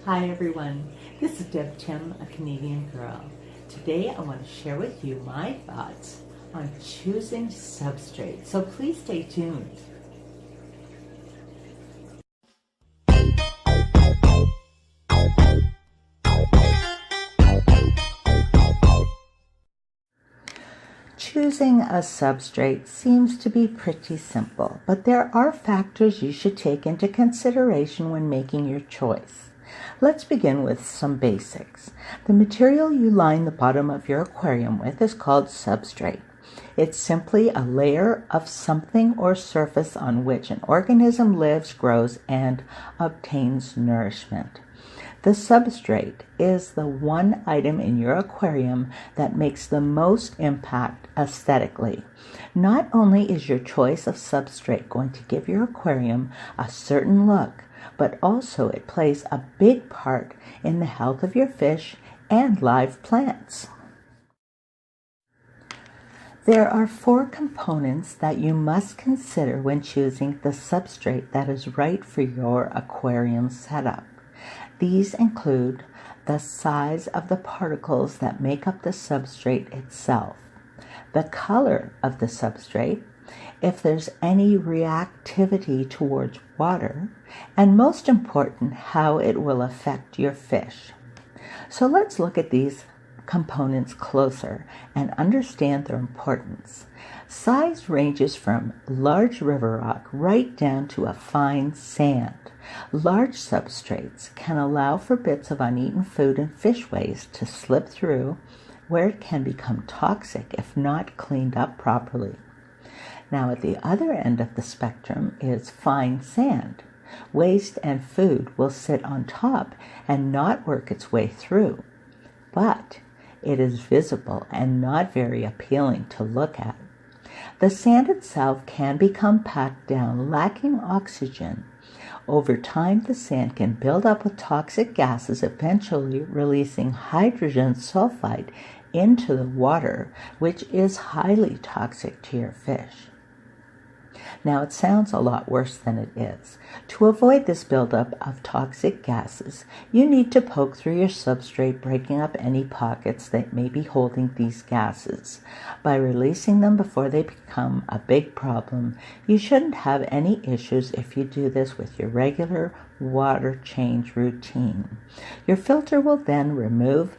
Hi everyone, this is Deb Tim, a Canadian girl. Today I want to share with you my thoughts on choosing substrate, so please stay tuned. Choosing a substrate seems to be pretty simple, but there are factors you should take into consideration when making your choice. Let's begin with some basics. The material you line the bottom of your aquarium with is called substrate. It's simply a layer of something or surface on which an organism lives, grows, and obtains nourishment. The substrate is the one item in your aquarium that makes the most impact aesthetically. Not only is your choice of substrate going to give your aquarium a certain look, but also it plays a big part in the health of your fish and live plants. There are 4 components that you must consider when choosing the substrate that is right for your aquarium setup. These include the size of the particles that make up the substrate itself, the color of the substrate, if there's any reactivity towards water, and most important, how it will affect your fish. So let's look at these components closer and understand their importance. Size ranges from large river rock right down to a fine sand. Large substrates can allow for bits of uneaten food and fish waste to slip through, where it can become toxic if not cleaned up properly. Now at the other end of the spectrum is fine sand. Waste and food will sit on top and not work its way through, but it is visible and not very appealing to look at. The sand itself can become packed down, lacking oxygen. Over time, the sand can build up with toxic gases, eventually releasing hydrogen sulfide into the water, which is highly toxic to your fish. Now, it sounds a lot worse than it is. To avoid this buildup of toxic gases, you need to poke through your substrate, breaking up any pockets that may be holding these gases. By releasing them before they become a big problem, you shouldn't have any issues if you do this with your regular water change routine. Your filter will then remove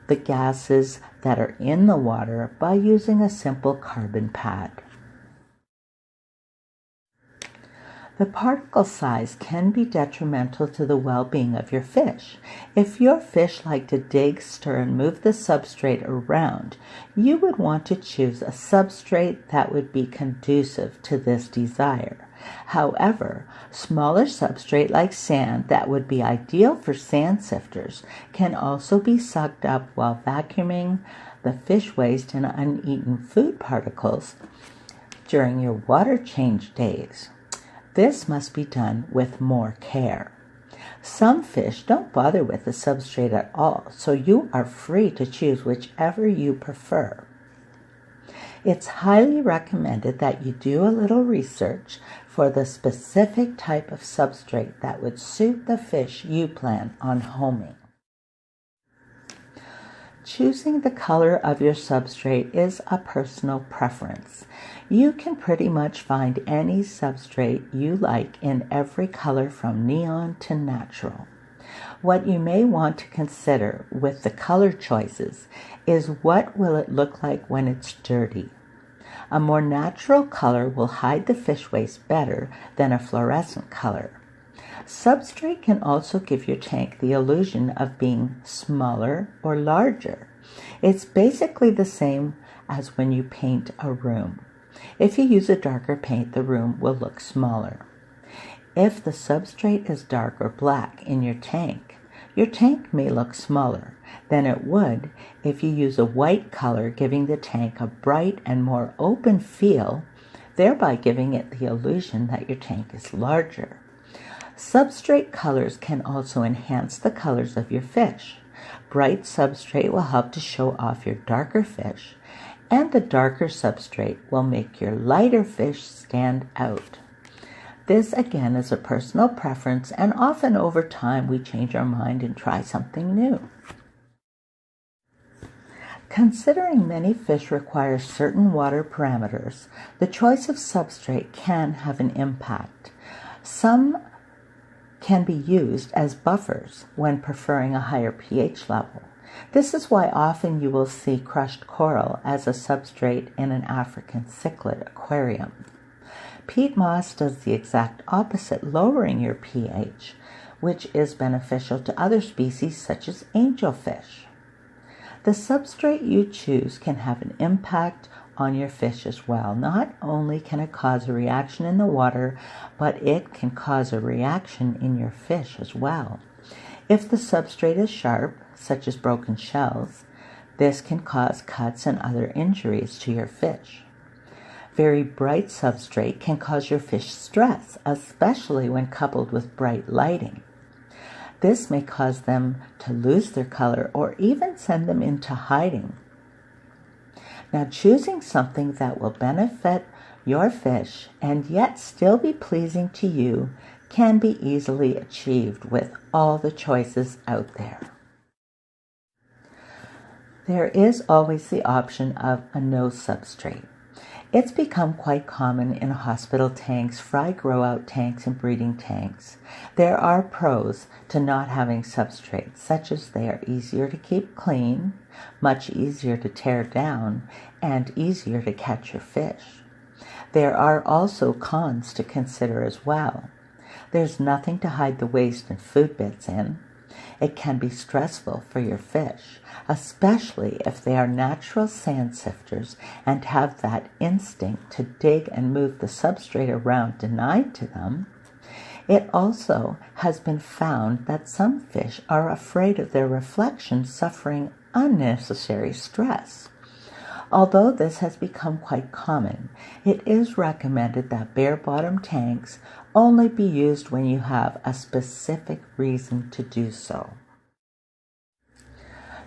the gases that are in the water by using a simple carbon pad. The particle size can be detrimental to the well-being of your fish. If your fish like to dig, stir, and move the substrate around, you would want to choose a substrate that would be conducive to this desire. However, smaller substrate like sand that would be ideal for sand sifters can also be sucked up while vacuuming the fish waste and uneaten food particles during your water change days. This must be done with more care. Some fish don't bother with the substrate at all, so you are free to choose whichever you prefer. It's highly recommended that you do a little research for the specific type of substrate that would suit the fish you plan on homing. Choosing the color of your substrate is a personal preference. You can pretty much find any substrate you like in every color from neon to natural. What you may want to consider with the color choices is what will it look like when it's dirty. A more natural color will hide the fish waste better than a fluorescent color. Substrate can also give your tank the illusion of being smaller or larger. It's basically the same as when you paint a room. If you use a darker paint, the room will look smaller. If the substrate is dark or black in your tank may look smaller than it would if you use a white color, giving the tank a bright and more open feel, thereby giving it the illusion that your tank is larger. Substrate colors can also enhance the colors of your fish. Bright substrate will help to show off your darker fish, and the darker substrate will make your lighter fish stand out. This again is a personal preference, and often over time we change our mind and try something new. Considering many fish require certain water parameters, the choice of substrate can have an impact. Some can be used as buffers when preferring a higher pH level. This is why often you will see crushed coral as a substrate in an African cichlid aquarium. Peat moss does the exact opposite, lowering your pH, which is beneficial to other species such as angelfish. The substrate you choose can have an impact on your fish as well. Not only can it cause a reaction in the water, but it can cause a reaction in your fish as well. If the substrate is sharp, such as broken shells, this can cause cuts and other injuries to your fish. Very bright substrate can cause your fish stress, especially when coupled with bright lighting. This may cause them to lose their color or even send them into hiding. Now, choosing something that will benefit your fish and yet still be pleasing to you can be easily achieved with all the choices out there. There is always the option of a no substrate. It's become quite common in hospital tanks, fry grow-out tanks, and breeding tanks. There are pros to not having substrates, such as they are easier to keep clean, much easier to tear down, and easier to catch your fish. There are also cons to consider as well. There's nothing to hide the waste and food bits in. It can be stressful for your fish, especially if they are natural sand sifters and have that instinct to dig and move the substrate around denied to them. It also has been found that some fish are afraid of their reflection, suffering unnecessary stress. Although this has become quite common, it is recommended that bare-bottom tanks only be used when you have a specific reason to do so.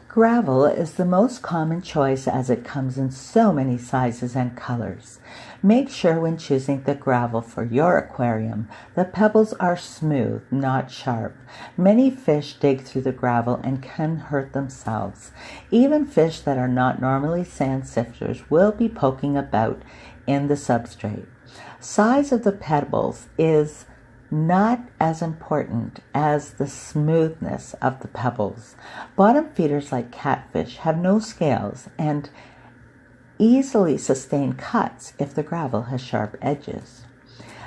Gravel is the most common choice as it comes in so many sizes and colors. Make sure when choosing the gravel for your aquarium, the pebbles are smooth, not sharp. Many fish dig through the gravel and can hurt themselves. Even fish that are not normally sand sifters will be poking about in the substrate. Size of the pebbles is not as important as the smoothness of the pebbles. Bottom feeders like catfish have no scales and easily sustain cuts if the gravel has sharp edges.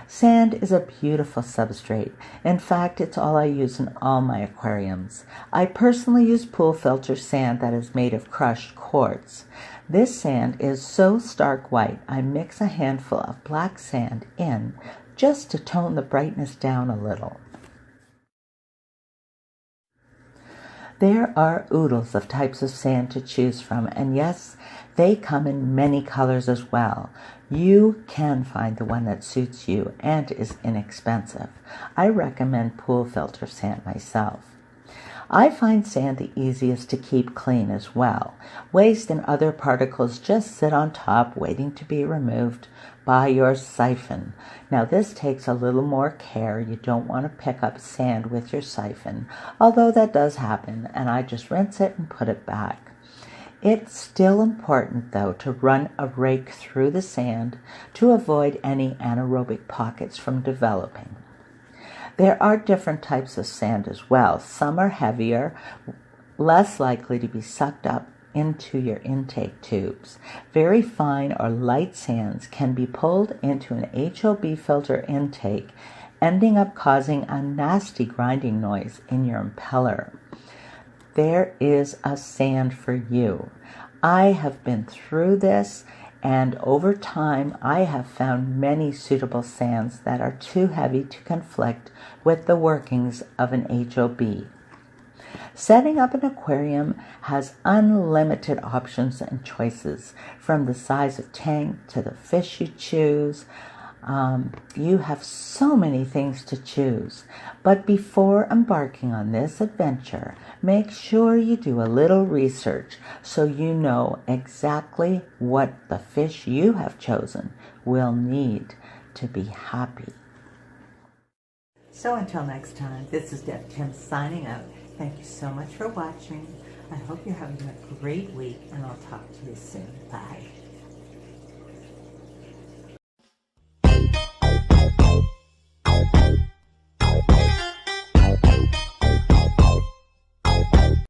Sand is a beautiful substrate. In fact, it's all I use in all my aquariums. I personally use pool filter sand that is made of crushed quartz. This sand is so stark white, I mix a handful of black sand in just to tone the brightness down a little. There are oodles of types of sand to choose from, and yes, they come in many colors as well. You can find the one that suits you and is inexpensive. I recommend pool filter sand myself. I find sand the easiest to keep clean as well. Waste and other particles just sit on top waiting to be removed by your siphon. Now this takes a little more care. You don't want to pick up sand with your siphon, although that does happen, and I just rinse it and put it back. It's still important, though, to run a rake through the sand to avoid any anaerobic pockets from developing. There are different types of sand as well. Some are heavier, less likely to be sucked up into your intake tubes. Very fine or light sands can be pulled into an HOB filter intake, ending up causing a nasty grinding noise in your impeller. There is a sand for you. I have been through this, and over time I have found many suitable sands that are too heavy to conflict with the workings of an HOB. Setting up an aquarium has unlimited options and choices, from the size of tank to the fish you choose. You have so many things to choose. But before embarking on this adventure, make sure you do a little research so you know exactly what the fish you have chosen will need to be happy. So until next time, this is Deb Tim signing out. Thank you so much for watching. I hope you're having a great week, and I'll talk to you soon. Bye.